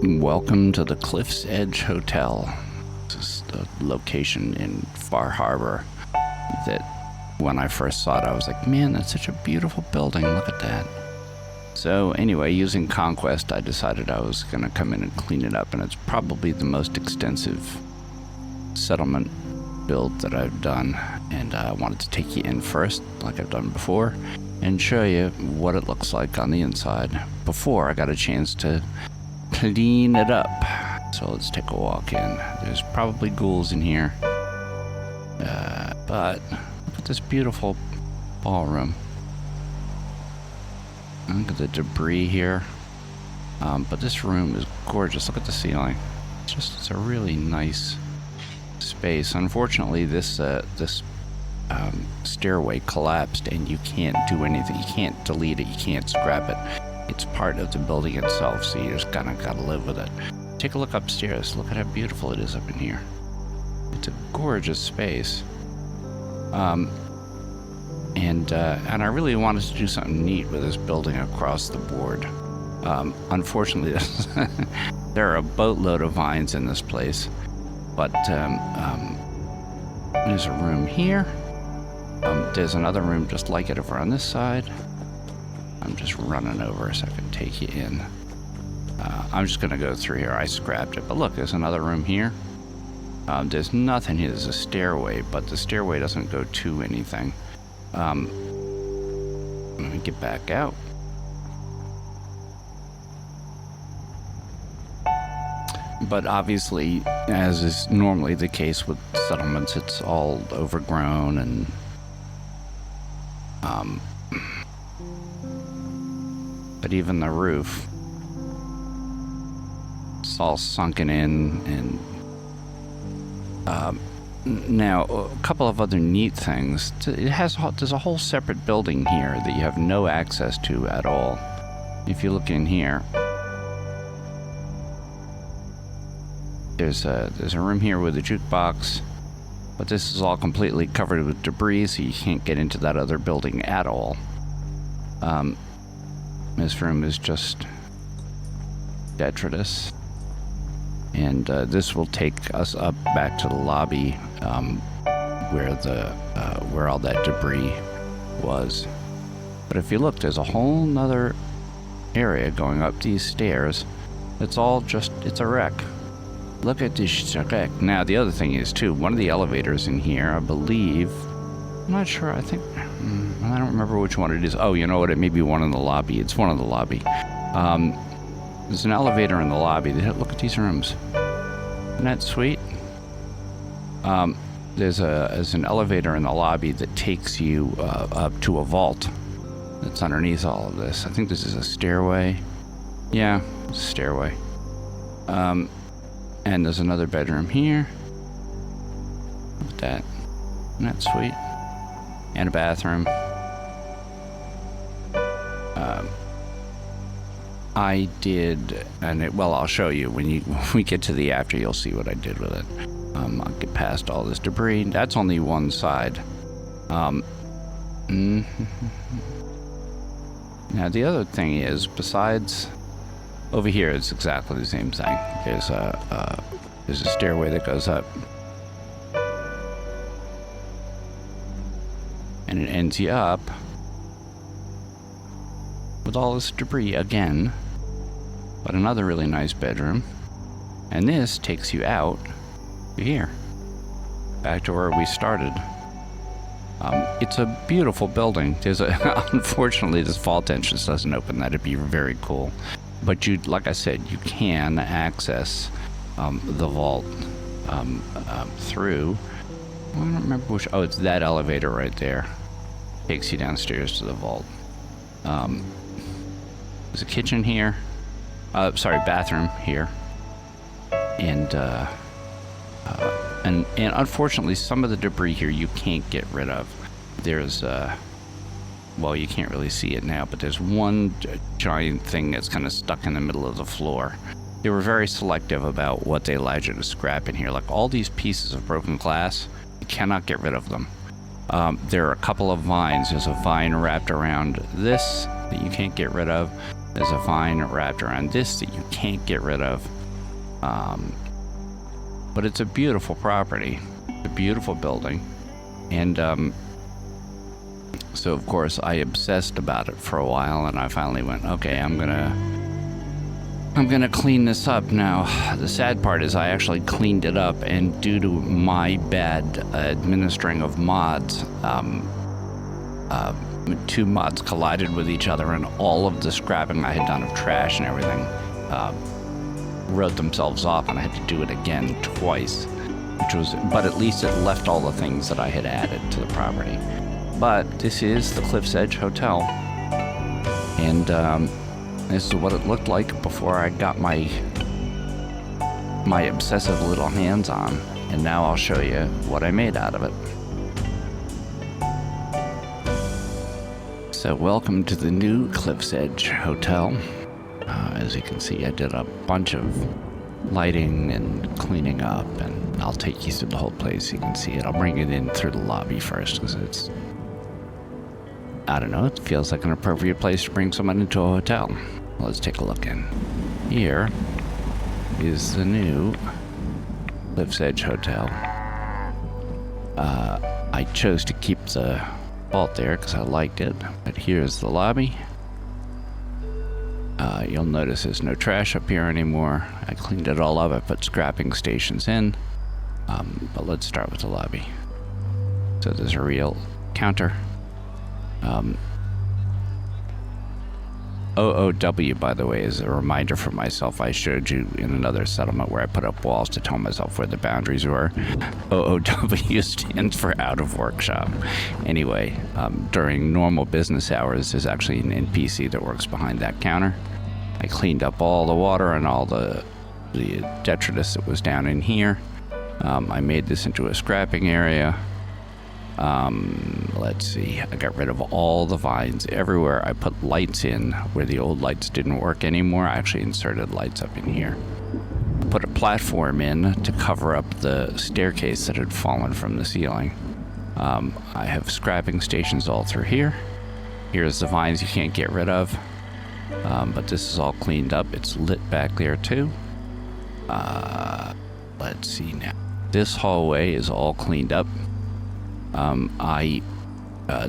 Welcome to the Cliff's Edge Hotel. This is the location in Far Harbor that when I first saw it, I was like, man, that's such a beautiful building. Look at that. So anyway, using Conquest, I decided I was going to come in and clean it up, and it's probably the most extensive settlement build that I've done. And I wanted to take you in first, like I've done before, and show you what it looks like on the inside before I got a chance to clean it up. So let's take a walk in. There's probably ghouls in here, but look at this beautiful ballroom. Look at the debris here, but this room is gorgeous. Look at the ceiling. It's a really nice space. Unfortunately, this stairway collapsed, and you can't do anything. You can't delete it. You can't scrap it. It's part of the building itself, so you just kind of gotta live with it. Take a look upstairs. Look at how beautiful it is up in here. It's a gorgeous space. And I really wanted to do something neat with this building across the board. Unfortunately, there are a boatload of vines in this place, but there's a room here. There's another room just like it over on this side. I'm just running over so I can take you in. I'm just going to go through here. I scrapped it, but look, there's another room here. There's nothing here. There's a stairway, but the stairway doesn't go to anything. Let me get back out. But obviously, as is normally the case with settlements, it's all overgrown and but even the roof, it's all sunken in. And now a couple of other neat things. There's a whole separate building here that you have no access to at all. If you look in here, there's a room here with a jukebox, but this is all completely covered with debris, so you can't get into that other building at all. This room is just detritus, and this will take us up back to the lobby where all that debris was. But if you look, there's a whole nother area going up these stairs. It's a wreck. Look at this wreck. Now the other thing is too, one of the elevators in here, I believe, I'm not sure, I don't remember which one it is. Oh, you know what? It may be one in the lobby. It's one in the lobby. There's an elevator in the lobby. Look at these rooms. Isn't that sweet? There's an elevator in the lobby that takes you up to a vault that's underneath all of this. I think this is a stairway. Yeah, it's a stairway. And there's another bedroom here. Look at that. Isn't that sweet? And a bathroom. I did, I'll show you when we get to the after. You'll see what I did with it. I'll get past all this debris. That's only one side. Now the other thing is, besides over here, it's exactly the same thing. There's a stairway that goes up, and it ends you up with all this debris again. But another really nice bedroom, and this takes you out to here, back to where we started. It's a beautiful building. Unfortunately, this vault entrance doesn't open. That'd be very cool. But like I said, you can access the vault through. I don't remember which. Oh, it's that elevator right there. Takes you downstairs to the vault. There's a kitchen here. Bathroom here. And unfortunately, some of the debris here you can't get rid of. There's you can't really see it now, but there's one giant thing that's kind of stuck in the middle of the floor. They were very selective about what they allowed you to scrap in here. Like all these pieces of broken glass, you cannot get rid of them. There are a couple of vines. There's a vine wrapped around this that you can't get rid of. There's a vine wrapped around this that you can't get rid of. But it's a beautiful property, a beautiful building. And so of course I obsessed about it for a while, and I finally went, okay, I'm gonna clean this up. Now, the sad part is I actually cleaned it up, and due to my bad administering of mods, 2 mods collided with each other, and all of the scrapping I had done of trash and everything wrote themselves off, and I had to do it again twice, but at least it left all the things that I had added to the property. But this is the Cliff's Edge Hotel, and this is what it looked like before I got my obsessive little hands on, and now I'll show you what I made out of it. So welcome to the new Cliff's Edge Hotel. As you can see, I did a bunch of lighting and cleaning up, and I'll take you through the whole place so you can see it. I'll bring it in through the lobby first, because it's, I don't know, it feels like an appropriate place to bring someone into a hotel. Let's take a look in. Here is the new Cliff's Edge Hotel. I chose to keep the vault there because I liked it, but here's the lobby. You'll notice there's no trash up here anymore. I cleaned it all up. I put scrapping stations in. But let's start with the lobby. So there's a real counter. OOW, by the way, is a reminder for myself. I showed you in another settlement where I put up walls to tell myself where the boundaries were. OOW stands for out of workshop. Anyway, during normal business hours, there's actually an NPC that works behind that counter. I cleaned up all the water and all the detritus that was down in here. I made this into a scrapping area. Let's see, I got rid of all the vines everywhere. I put lights in where the old lights didn't work anymore. I actually inserted lights up in here. Put a platform in to cover up the staircase that had fallen from the ceiling. I have scrapping stations all through here. Here's the vines you can't get rid of. But this is all cleaned up. It's lit back there too. Let's see now. This hallway is all cleaned up.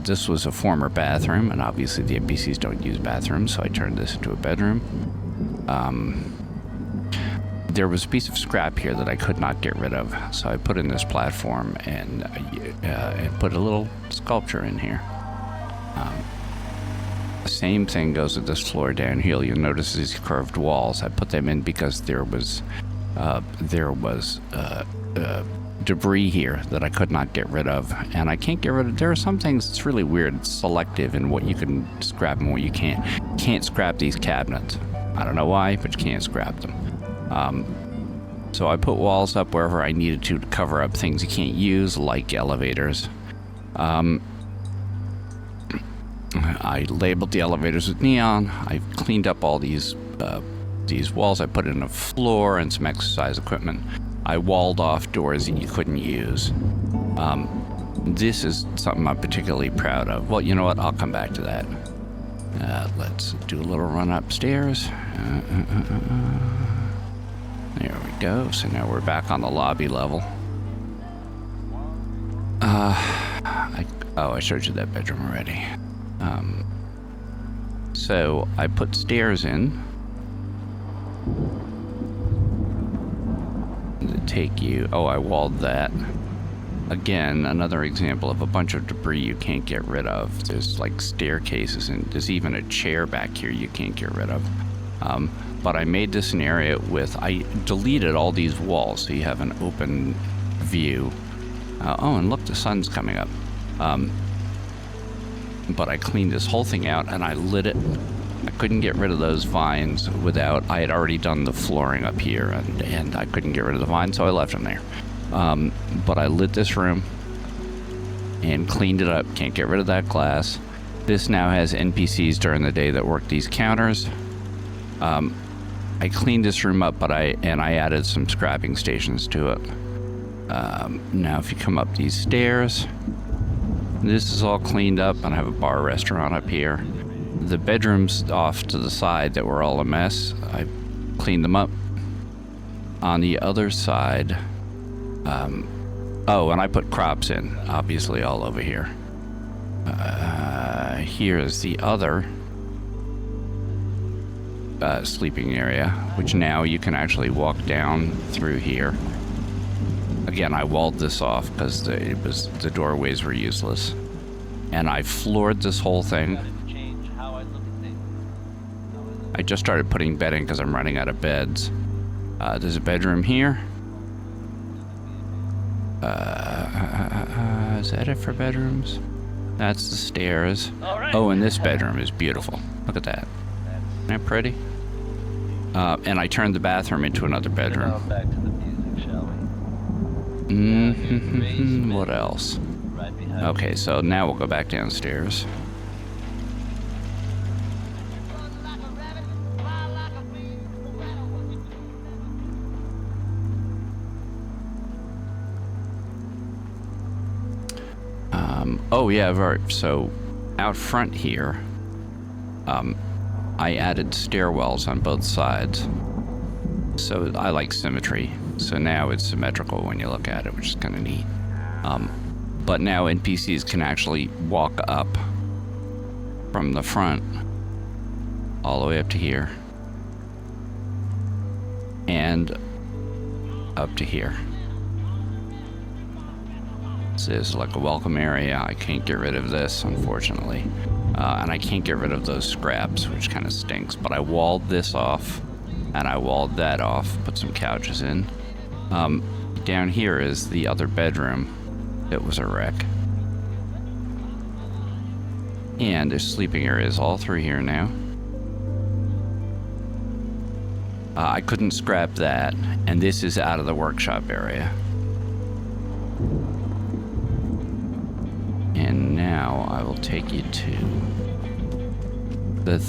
This was a former bathroom, and obviously the NPCs don't use bathrooms, so I turned this into a bedroom. There was a piece of scrap here that I could not get rid of, so I put in this platform and put a little sculpture in here. The same thing goes with this floor down here. You'll notice these curved walls. I put them in because there was debris here that I could not get rid of, and I can't get rid of. There are some things that's really weird. It's selective in what you can scrap and what you can't. You can't scrap these cabinets. I don't know why, but you can't scrap them. So I put walls up wherever I needed to cover up things you can't use, like elevators. I labeled the elevators with neon. I cleaned up all these walls. I put in a floor and some exercise equipment. I walled off doors that you couldn't use. This is something I'm particularly proud of. Well, you know what? I'll come back to that. Let's do a little run upstairs. There we go. So now we're back on the lobby level. I showed you that bedroom already. So I put stairs in to take you. I walled that. Again, another example of a bunch of debris you can't get rid of. There's like staircases, and there's even a chair back here you can't get rid of. But I made this an area I deleted all these walls so you have an open view. And look, the sun's coming up. But I cleaned this whole thing out and I lit it. I couldn't get rid of those vines I had already done the flooring up here, and I couldn't get rid of the vines, so I left them there. But I lit this room and cleaned it up. Can't get rid of that glass. This now has NPCs during the day that work these counters. I cleaned this room up, I added some scrapping stations to it. Now if you come up these stairs, this is all cleaned up, and I have a bar restaurant up here. the bedrooms off to the side that were all a mess, I cleaned them up. On the other side, oh, and I put crops in, obviously all over here. Here's the other sleeping area, which now you can actually walk down through here. Again, I walled this off because the doorways were useless. And I floored this whole thing. I just started putting bedding because I'm running out of beds. There's a bedroom here. Is that it for bedrooms? That's the stairs. Oh, and this bedroom is beautiful. Look at that. Isn't that pretty? And I turned the bathroom into another bedroom. Back to the music, shall we? What else? Okay, so now we'll go back downstairs. Oh yeah, right. So out front here, I added stairwells on both sides. So I like symmetry. So now it's symmetrical when you look at it, which is kind of neat. But now NPCs can actually walk up from the front all the way up to here and up to here. This is like a welcome area. I can't get rid of this, unfortunately. And I can't get rid of those scraps, which kind of stinks. But I walled this off, and I walled that off, put some couches in. Down here is the other bedroom. It was a wreck. And there's sleeping areas all through here now. I couldn't scrap that, and this is out of the workshop area. And now I will take you to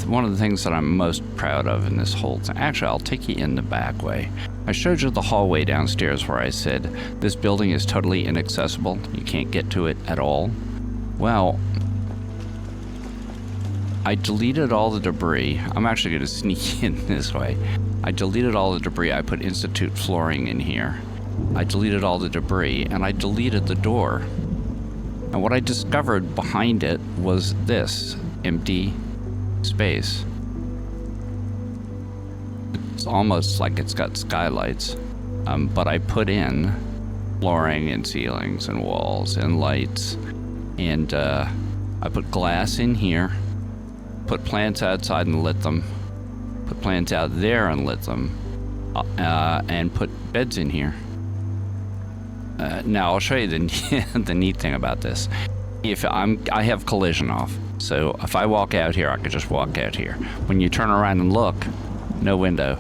one of the things that I'm most proud of in this whole thing. Actually, I'll take you in the back way. I showed you the hallway downstairs where I said this building is totally inaccessible. You can't get to it at all. Well, I deleted all the debris. I'm actually going to sneak in this way. I deleted all the debris. I put Institute flooring in here. I deleted all the debris, and I deleted the door. And what I discovered behind it was this empty space. It's almost like it's got skylights, but I put in flooring and ceilings and walls and lights, and I put glass in here, put plants outside and lit them, put plants out there and lit them, and put beds in here. Now I'll show you the neat thing about this. I have collision off, so if I walk out here, I could just walk out here. When you turn around and look, no window.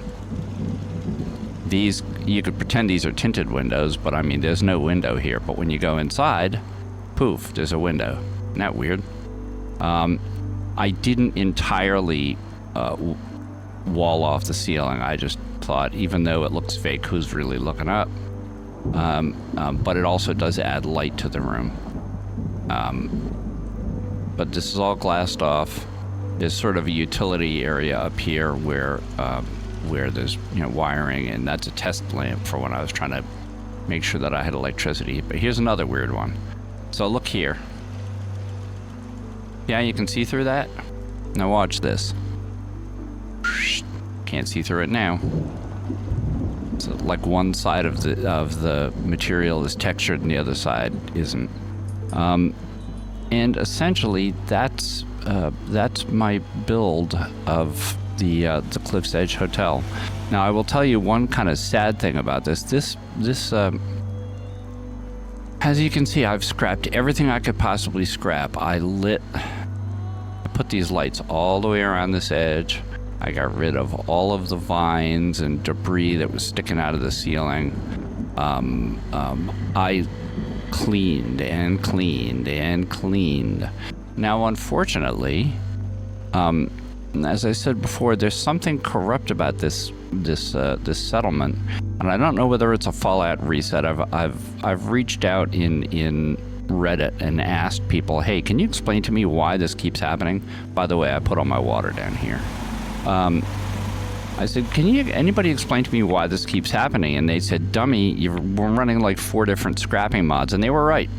These, you could pretend these are tinted windows, but I mean, there's no window here. But when you go inside, poof, there's a window. Isn't that weird? I didn't entirely wall off the ceiling. I just thought, even though it looks fake, who's really looking up? But it also does add light to the room. But this is all glassed off. There's sort of a utility area up here where there's wiring, and that's a test lamp for when I was trying to make sure that I had electricity. But here's another weird one. So look here. Yeah, you can see through that? Now watch this. Can't see through it now. So like one side of the material is textured and the other side isn't. And essentially that's my build of the Cliff's Edge Hotel. Now I will tell you one kind of sad thing about this. This as you can see, I've scrapped everything I could possibly scrap. I put these lights all the way around this edge. I got rid of all of the vines and debris that was sticking out of the ceiling. I cleaned and cleaned and cleaned. Now, unfortunately, as I said before, there's something corrupt about this settlement, and I don't know whether it's a Fallout reset. I've reached out in Reddit and asked people, hey, can you explain to me why this keeps happening? By the way, I put all my water down here. I said, can anybody explain to me why this keeps happening? And they said, dummy, we're running like 4 different scrapping mods. And they were right.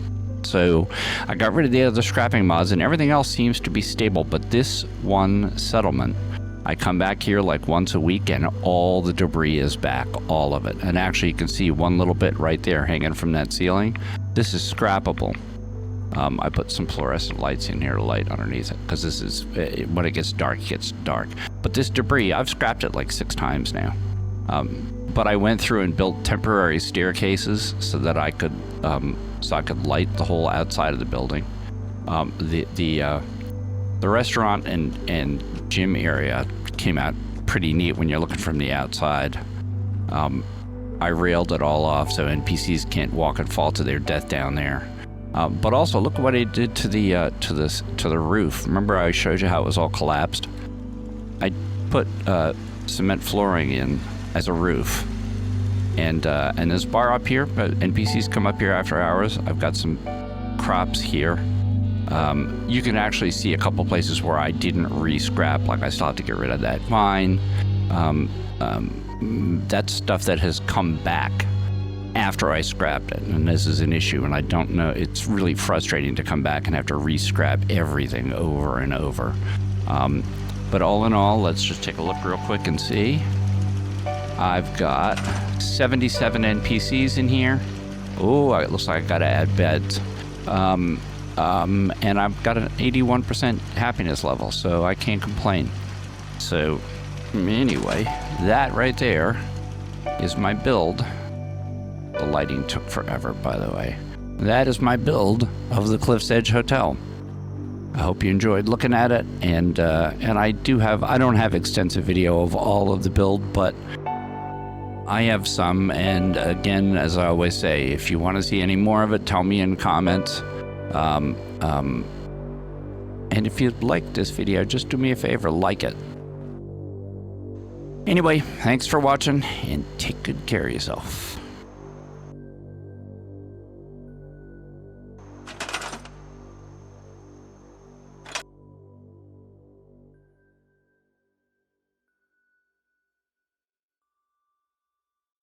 So I got rid of the other scrapping mods and everything else seems to be stable. But this one settlement, I come back here like once a week and all the debris is back, all of it. And actually you can see one little bit right there hanging from that ceiling. This is scrappable. I put some fluorescent lights in here to light underneath it because this is, when it gets dark, it gets dark. But this debris, I've scrapped it like 6 times now. But I went through and built temporary staircases so that I could light the whole outside of the building. The restaurant and gym area came out pretty neat when you're looking from the outside. I railed it all off so NPCs can't walk and fall to their death down there. But also look what I did to the roof. Remember I showed you how it was all collapsed? I put cement flooring in as a roof, and this bar up here. NPCs come up here after hours. I've got some crops here. You can actually see a couple places where I didn't re-scrap, like I still have to get rid of that vine. That's stuff that has come back after I scrapped it, and this is an issue, and I don't know, it's really frustrating to come back and have to re-scrap everything over and over. But all in all, let's just take a look real quick and see. I've got 77 NPCs in here. Oh, it looks like I gotta add beds. And I've got an 81% happiness level, so I can't complain. So anyway, that right there is my build. The lighting took forever, by the way. That is my build of the Cliff's Edge Hotel. I hope you enjoyed looking at it, and I don't have extensive video of all of the build, but I have some, and again, as I always say, if you want to see any more of it, tell me in comments. And if you like this video, just do me a favor, like it. Anyway, thanks for watching, and take good care of yourself.